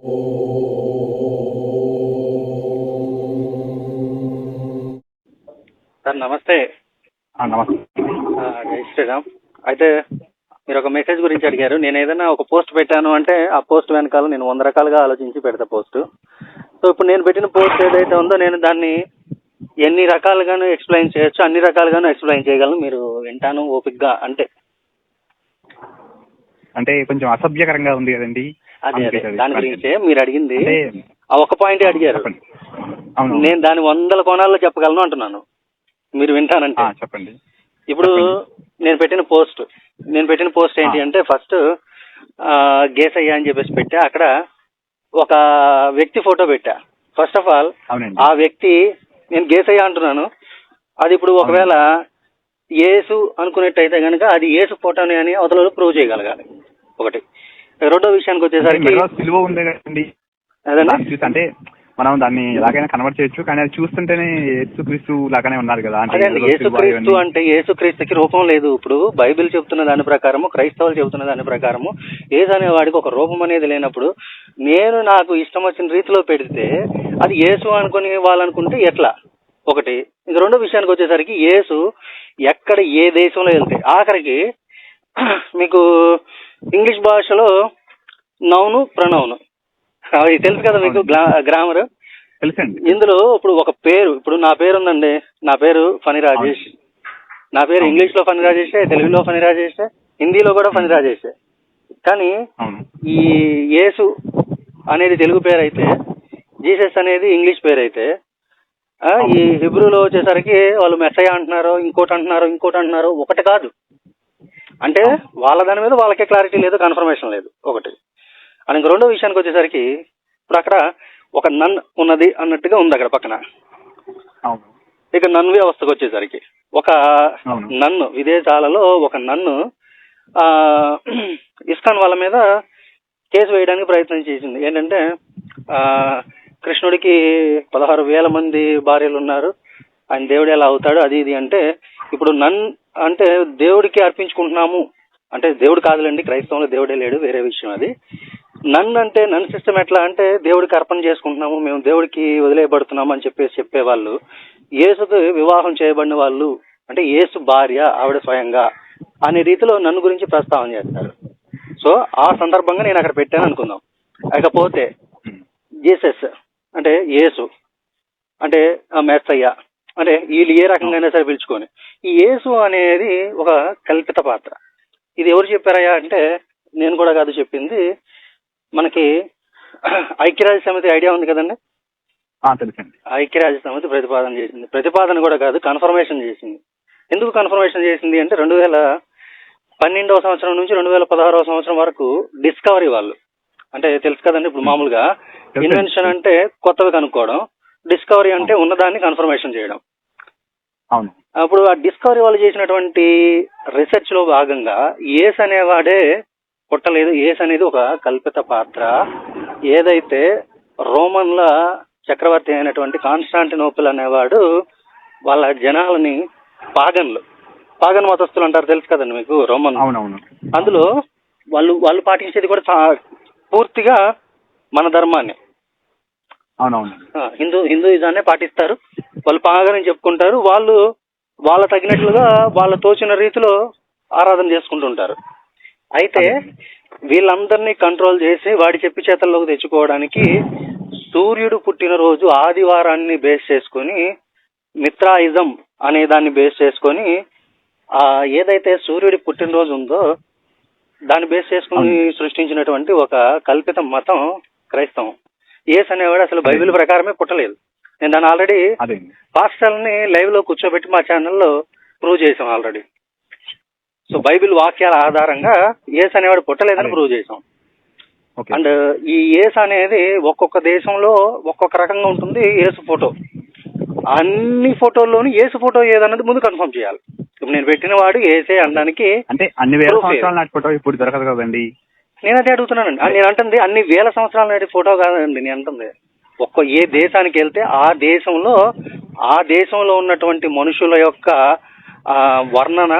Sir నమస్తే. నమస్తే. జై శ్రీరామ్. అయితే మీరు ఒక మెసేజ్ గురించి అడిగారు. నేను ఏదైనా ఒక పోస్ట్ పెట్టాను అంటే ఆ పోస్ట్ వెనకాల నేను 100 రకాలుగా ఆలోచించి పెడతా పోస్ట్. సో ఇప్పుడు నేను పెట్టిన పోస్ట్ ఏదైతే ఉందో నేను దాన్ని ఎన్ని రకాలుగాను ఎక్స్ప్లెయిన్ చేయొచ్చు, అన్ని రకాలుగాను ఎక్స్ప్లెయిన్ చేయగలను. మీరు వింటాను ఓపిక్గా. అంటే కొంచెం అసభ్యకరంగా ఉంది కదండి. అదే దాని గురించే మీరు అడిగింది. ఆ ఒక్క పాయింటే అడిగారు. నేను దాని 100 కోణాల్లో చెప్పగలను అంటున్నాను. మీరు వింటానంటే చెప్పండి. ఇప్పుడు నేను పెట్టిన పోస్ట్ ఏంటి అంటే ఫస్ట్ గేసయ్య అని చెప్పేసి పెట్టా. అక్కడ ఒక వ్యక్తి ఫోటో పెట్టా. ఫస్ట్ ఆఫ్ ఆల్ ఆ వ్యక్తి, నేను గేసయ్య అంటున్నాను, అది ఇప్పుడు ఒకవేళ యేసు అనుకునేట్టయితే కనుక అది యేసు ఫోటోనే అని అవతల ప్రూవ్ చేయగలగాలి. ఒకటి. రెండో విషయానికి వచ్చేసరికి అంటే మనం దాన్ని ఎలాగైనా కన్వర్ట్ చేయొచ్చు, కానీ అది చూస్తుంటేనే యేసుక్రీస్తు లాగానే ఉన్నారు కదా. యేసుక్రీస్తు అంటే యేసుక్రీస్తుకి రూపం లేదు. ఇప్పుడు బైబిల్ చెబుతున్న దాని ప్రకారము, క్రైస్తవులు చెబుతున్న దాని ప్రకారము యేసు అనేవాడికి ఒక రూపం అనేది లేనప్పుడు నేను నాకు ఇష్టం వచ్చిన రీతిలో పెడితే అది యేసు అనుకుని వాళ్ళనుకుంటే ఎట్లా? ఒకటి. ఇంక రెండో విషయానికి వచ్చేసరికి యేసు ఎక్కడ ఏ దేశంలో వెళ్తే ఆఖరికి మీకు ఇంగ్లీష్ భాషలో నౌను ప్రొనౌను అవి తెలుసు కదా మీకు, గ్రామర్ తెలుసండి. ఇందులో ఇప్పుడు ఒక పేరు, ఇప్పుడు నా పేరు ఉందండి, నా పేరు ఫణి రాజేష్. నా పేరు ఇంగ్లీష్ లో ఫణి రాజేషే, తెలుగులో ఫణి రాజేషే, హిందీలో కూడా ఫణి రాజేషే. కానీ ఈ యేసు అనేది తెలుగు పేరు అయితే, జీసస్ అనేది ఇంగ్లీష్ పేరు అయితే, ఈ హిబ్రూలో వచ్చేసరికి వాళ్ళు మెస్సయ్య అంటున్నారు, ఇంకోటి అంటున్నారు. ఒకటి కాదు. అంటే వాళ్ళ దాని మీద వాళ్ళకే క్లారిటీ లేదు, కన్ఫర్మేషన్ లేదు. ఒకటి. అని ఇంక రెండో విషయానికి వచ్చేసరికి ఇప్పుడు అక్కడ ఒక నన్ ఉన్నది అన్నట్టుగా ఉంది అక్కడ పక్కన. ఇక నన్ వ్యవస్థకు వచ్చేసరికి ఒక నన్ను, విదేశాలలో ఒక నన్ను ఇస్కాన్ వాళ్ళ మీద కేసు వేయడానికి ప్రయత్నం చేసింది. ఏంటంటే కృష్ణుడికి 16,000 మంది భార్యలు ఉన్నారు, ఆయన దేవుడు ఎలా అవుతాడు, అది ఇది అంటే, ఇప్పుడు నన్ అంటే దేవుడికి అర్పించుకుంటున్నాము అంటే, దేవుడు కాదులేండి, క్రైస్తవంలో దేవుడే లేడు, వేరే విషయం అది. నన్ అంటే నన్ సిస్టమ్ ఎట్లా అంటే దేవుడికి అర్పణ చేసుకుంటున్నాము, మేము దేవుడికి వదిలేయబడుతున్నాము అని చెప్పేవాళ్ళు యేసుకు వివాహం చేయబడిన వాళ్ళు, అంటే యేసు భార్య ఆవిడ స్వయంగా అనే రీతిలో నన్ను గురించి ప్రస్తావన చేస్తారు. సో ఆ సందర్భంగా నేను అక్కడ పెట్టాను అనుకుందాం. ఇకపోతే జీసస్ అంటే యేసు అంటే మెస్సయ్య అంటే వీళ్ళు ఏ రకంగా సరే పిలుచుకొని, ఈ యేసు అనేది ఒక కల్పిత పాత్ర. ఇది ఎవరు చెప్పారయ్యా అంటే నేను కూడా కాదు చెప్పింది, మనకి ఐక్యరాజ్య సమితి ఐడియా ఉంది కదండి. తెలుసండి. ఐక్యరాజ్య సమితి ప్రతిపాదన చేసింది. ప్రతిపాదన కూడా కాదు, కన్ఫర్మేషన్ చేసింది. ఎందుకు కన్ఫర్మేషన్ చేసింది అంటే 2012వ సంవత్సరం నుంచి 2016వ సంవత్సరం వరకు డిస్కవరీ వాళ్ళు, అంటే తెలుసు కదండి, ఇప్పుడు మామూలుగా ఇన్వెన్షన్ అంటే కొత్తవి కనుక్కోవడం, డిస్కవరీ అంటే ఉన్నదాన్ని కన్ఫర్మేషన్ చేయడం. అప్పుడు ఆ డిస్కవరీ వాళ్ళు చేసినటువంటి రీసెర్చ్ లో భాగంగా యేసు అనేవాడే పుట్టలేదు, యేసు అనేది ఒక కల్పిత పాత్ర. ఏదైతే రోమన్ల చక్రవర్తి అయినటువంటి కాన్స్టాంటినోపుల్ అనేవాడు వాళ్ళ జనాలని పాగన్ మతస్థులు అంటారు, తెలుసు కదండి మీకు, రోమన్. అందులో వాళ్ళు పాటించేది కూడా పూర్తిగా మన ధర్మాన్ని, హిందూయిజాన్నే పాటిస్తారు. వాళ్ళు పాగని చెప్పుకుంటారు. వాళ్ళు వాళ్ళ తగినట్లుగా వాళ్ళ తోచిన రీతిలో ఆరాధన చేసుకుంటుంటారు. అయితే వీళ్ళందరినీ కంట్రోల్ చేసి వాడి చెప్పి చేతల్లోకి తెచ్చుకోవడానికి సూర్యుడు పుట్టినరోజు ఆదివారాన్ని బేస్ చేసుకొని, మిత్రాయిజం అనే దాన్ని బేస్ చేసుకొని, ఏదైతే సూర్యుడి పుట్టినరోజు ఉందో దాన్ని బేస్ చేసుకుని సృష్టించినటువంటి ఒక కల్పిత మతం క్రైస్తవం. యేసు అనేవాడు అసలు బైబిల్ ప్రకారమే పుట్టలేదు. నేను దాన్ని ఆల్రెడీ పాస్టర్ని లైవ్ లో కూర్చోబెట్టి మా ఛానల్లో ప్రూవ్ చేసాం ఆల్రెడీ. సో బైబిల్ వాక్యాల ఆధారంగా యేసు అనేవాడు పుట్టలేదని ప్రూవ్ చేసాం. అండ్ ఈ యేసు అనేది ఒక్కొక్క దేశంలో ఒక్కొక్క రకంగా ఉంటుంది. యేసు ఫోటో అన్ని ఫోటోల్లోనూ యేసు ఫోటో ఏదన్నది ముందు కన్ఫర్మ్ చేయాలి. ఇప్పుడు నేను పెట్టిన వాడు యేసే అనడానికి, అంటే అన్ని వేల సంవత్సరాల నాటి ఫోటో ఇప్పుడు దొరకదు కదండి. నేను అదే అడుగుతున్నానండి. నేను అంటుంది అన్ని వేల సంవత్సరాల నాటి ఫోటో కాదండి. నేను అంటుంది ఏ దేశానికి వెళ్తే ఆ దేశంలో ఉన్నటువంటి మనుషుల యొక్క వర్ణన,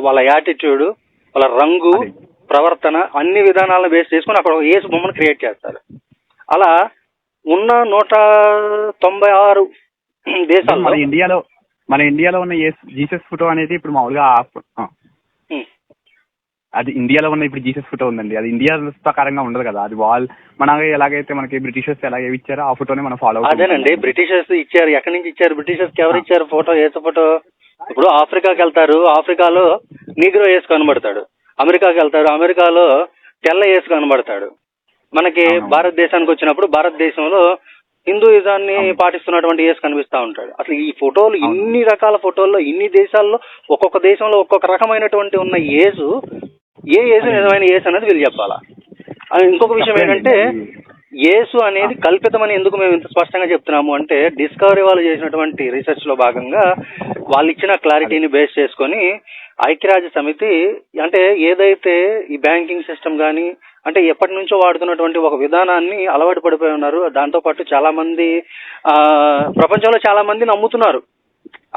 వాళ్ళ యాటిట్యూడ్, వాళ్ళ రంగు, ప్రవర్తన, అన్ని విధానాలను బేస్ చేసుకుని అక్కడ యేసు బొమ్మను క్రియేట్ చేస్తారు. అలా ఉన్న 196 దేశాల్లో మన ఇండియాలో ఉన్న జీసస్ ఫోటో అనేది ఇప్పుడు మామూలుగా అది ఇండియాలో ఉన్న ఇప్పుడు జీసస్ ఫోటో ఉందండి. అది ఇండియా ప్రకారంగా ఉండదు కదా. అది మన ఎలాగైతే మనకి బ్రిటిషర్స్ ఎలాగ ఇచ్చారో ఆ ఫోటోనే మనం ఫాలో అవుతాం. అదేనండి, బ్రిటిషర్స్ ఇచ్చారు. ఎక్కడి నుంచి ఇచ్చారు? బ్రిటిషర్స్ ఎవరు ఇచ్చారు ఫోటో? ఏసు ఫోటో? ఇప్పుడు ఆఫ్రికాకి వెళ్తారు, ఆఫ్రికాలో నీగ్రో ఏసు కనబడతాడు. అమెరికాకి వెళ్తారు, అమెరికాలో తెల్ల ఏసు కనబడతాడు. మనకి భారతదేశానికి వచ్చినప్పుడు భారతదేశంలో హిందూయిజాన్ని పాటిస్తున్నటువంటి ఏసు కనిపిస్తా ఉంటాడు. అసలు ఈ ఫోటోలు, ఇన్ని రకాల ఫోటోల్లో ఇన్ని దేశాల్లో ఒక్కొక్క దేశంలో ఒక్కొక్క రకమైనటువంటి ఉన్న ఏసు, ఏ ఏసు నిజమైన ఏసు అనేది వీళ్ళు చెప్పాలా. ఇంకొక విషయం ఏంటంటే, యేసు అనేది కల్పితమని ఎందుకు మేము ఇంత స్పష్టంగా చెప్తున్నాము అంటే, డిస్కవరీ వాళ్ళు చేసినటువంటి రీసెర్చ్ లో భాగంగా వాళ్ళు ఇచ్చిన క్లారిటీని బేస్ చేసుకొని ఐక్యరాజ్య సమితి అంటే ఏదైతే ఈ బ్యాంకింగ్ సిస్టమ్ కానీ అంటే ఎప్పటి నుంచో వాడుతున్నటువంటి ఒక విధానాన్ని అలవాటు పడిపోయి ఉన్నారు. దాంతో పాటు చాలా మంది ప్రపంచంలో చాలా మంది నమ్ముతున్నారు.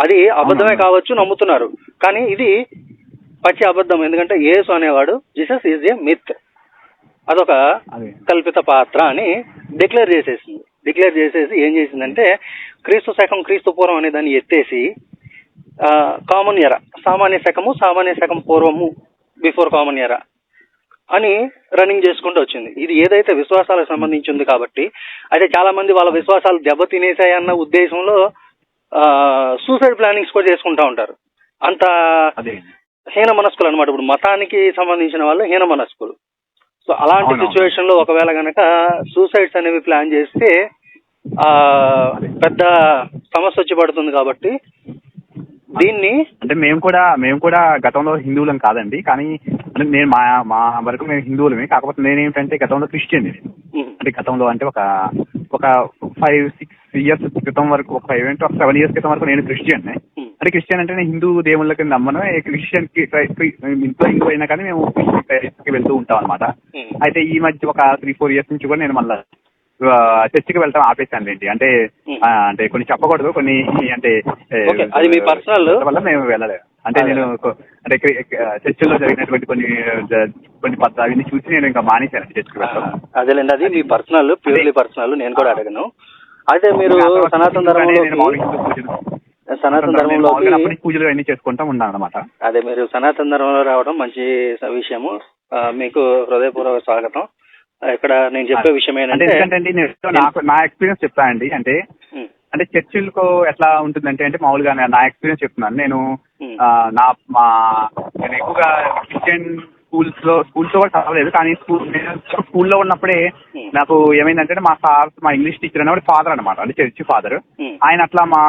అది అబద్ధమే కావచ్చు, నమ్ముతున్నారు. కానీ ఇది పచ్చి అబద్ధం. ఎందుకంటే యేసు అనేవాడు జీసస్ ఈజ్ ఏ మిత్, అదొక కల్పిత పాత్ర అని డిక్లేర్ చేసేసి ఏం చేసిందంటే, క్రీస్తు శకం క్రీస్తు పూర్వం అనే దాన్ని ఎత్తేసి కామన్ ఎరా, సామాన్య శకం పూర్వము, బిఫోర్ కామన్ ఎరా అని రన్నింగ్ చేసుకుంటూ వచ్చింది. ఇది ఏదైతే విశ్వాసాలకు సంబంధించి ఉంది కాబట్టి, అయితే చాలా మంది వాళ్ళ విశ్వాసాలు దెబ్బతినేసాయన్న ఉద్దేశంలో సూసైడ్ ప్లానింగ్స్ కూడా చేసుకుంటా ఉంటారు. అంత హీన మనస్కులు అనమాట. ఇప్పుడు మతానికి సంబంధించిన వాళ్ళు హీన మనస్కులు. సో అలాంటి సిచ్యువేషన్ లో ఒకవేళ గనక సూసైడ్స్ అనేవి ప్లాన్ చేస్తే పెద్ద సమస్య వచ్చి పడుతుంది. కాబట్టి దీన్ని అంటే మేము కూడా గతంలో హిందువులం కాదండి. కానీ నేను మా వరకు మేము హిందువులమే. కాకపోతే నేనేమిటంటే గతంలో క్రిస్టియన్. అంటే గతంలో అంటే ఒక 5-6 years క్రితం వరకు, ఒక 7 years క్రితం వరకు నేను క్రిస్టియన్. అంటే క్రిస్టియన్ అంటే నేను హిందూ దేవుళ్ళకి నమ్మను. క్రిస్టియన్ కి ఇంట్లో హిందూ అయినా కానీ మేము క్రిస్టియన్ వెళ్తూ ఉంటాం అనమాట. అయితే ఈ మధ్య ఒక 3-4 years నుంచి కూడా నేను మళ్ళీ చర్చికి వెళ్తాం ఆపేసాను ఏంటి అంటే కొన్ని చెప్పకూడదు, కొన్ని అంటే అది మీ పర్సనల్ వల్ల మేము వెళ్ళలేదు. అంటే నేను అంటే చర్చిలో జరిగినటువంటి కొన్ని పద్ధతులు అవన్నీ చూసి నేను ఇంకా మానేశాను చర్చికి వెళ్ళడం. అదేలేండి, అది మీ పర్సనల్, ప్యూర్లీ పర్సనల్. నేను కూడా అడగను. అయితే మీరు సనాతన ధర్మంలో పూజలు అన్ని చేసుకుంటా ఉన్నాను అనమాట. అదే మీరు సనాతన ధర్మంలో రావడం మంచి విషయము. మీకు హృదయపూర్వక స్వాగతం. ఇక్కడ నేను చెప్పే విషయం ఏంటంటే నా ఎక్స్పీరియన్స్ చెప్తానండి. అంటే చర్చిలకు ఎట్లా ఉంటుందంటే మామూలుగా నా ఎక్స్పీరియన్స్ చెప్తున్నాను. నేను ఎక్కువగా క్రిస్టియన్ స్కూల్స్ లో కూడా చదవలేదు. కానీ స్కూల్లో ఉన్నప్పుడే నాకు ఏమైందంటే మా ఇంగ్లీష్ టీచర్ అనేవాడు ఫాదర్ అనమాట, అంటే చర్చి ఫాదర్. ఆయన అట్లా మా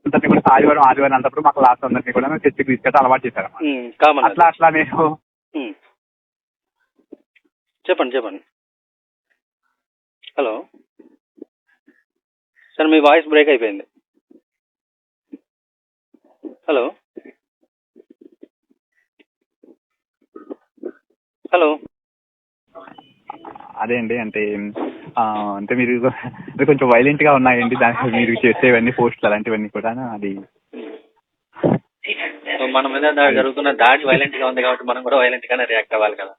అందరినీ కూడా ఆదివారం అంతప్పుడు మా క్లాస్ అందరినీ కూడా చర్చికి తీసుకెళ్తే అలవాటు చేశారు అన్నమాట. అట్లా నేను చెప్పండి. హలో సార్, మీ వాయిస్ బ్రేక్ అయిపోయింది. హలో అదే అండి. అంటే మీరు కొంచెం వైలెంట్ గా ఉన్నాయండి. దానికి మీరు చేసేవన్నీ పోస్టులు అలాంటివన్నీ కూడా అది మన మీద జరుగుతున్న దాడి వైలెంట్ గా ఉంది కాబట్టి మనం కూడా వైలెంట్ గానే రియాక్ట్ అవ్వాలి కదా.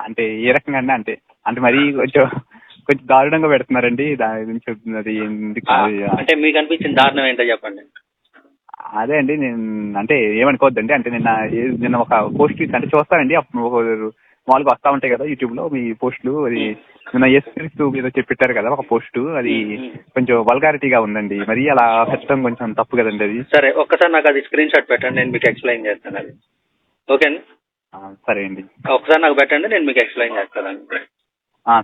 అంటే ఏ రకంగా అంటే మరీ కొంచెం దారుణంగా పెడుతున్నారండి. దాని గురించి చెప్తున్నది అంటే మీకు అనిపించిన దారుణం ఏంటో చెప్పండి. అదే అండి, నేను అంటే ఏమనుకోవద్దండి. అంటే నిన్న ఒక పోస్ట్ అంటే చూస్తానండి, మామూలుగా వస్తా ఉంటాయి కదా యూట్యూబ్ లో మీ పోస్టులు. అది నిన్న యేసుక్రీస్తు మీద చెప్పారు కదా ఒక పోస్టు, అది కొంచెం వల్గారిటీగా ఉందండి. మరి అలా పెట్టడం కొంచెం తప్పు కదండి అది. సరే, ఒక్కసారి నాకు అది స్క్రీన్ షాట్ పెట్టండి, నేను మీకు ఎక్స్ప్లెయిన్ చేస్తాను. అది ఓకే అండి? సరే అండి, ఒకసారి నాకు పెట్టండి, నేను మీకు ఎక్స్ప్లెయిన్ చేస్తాను.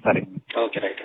సరే. Okay, right.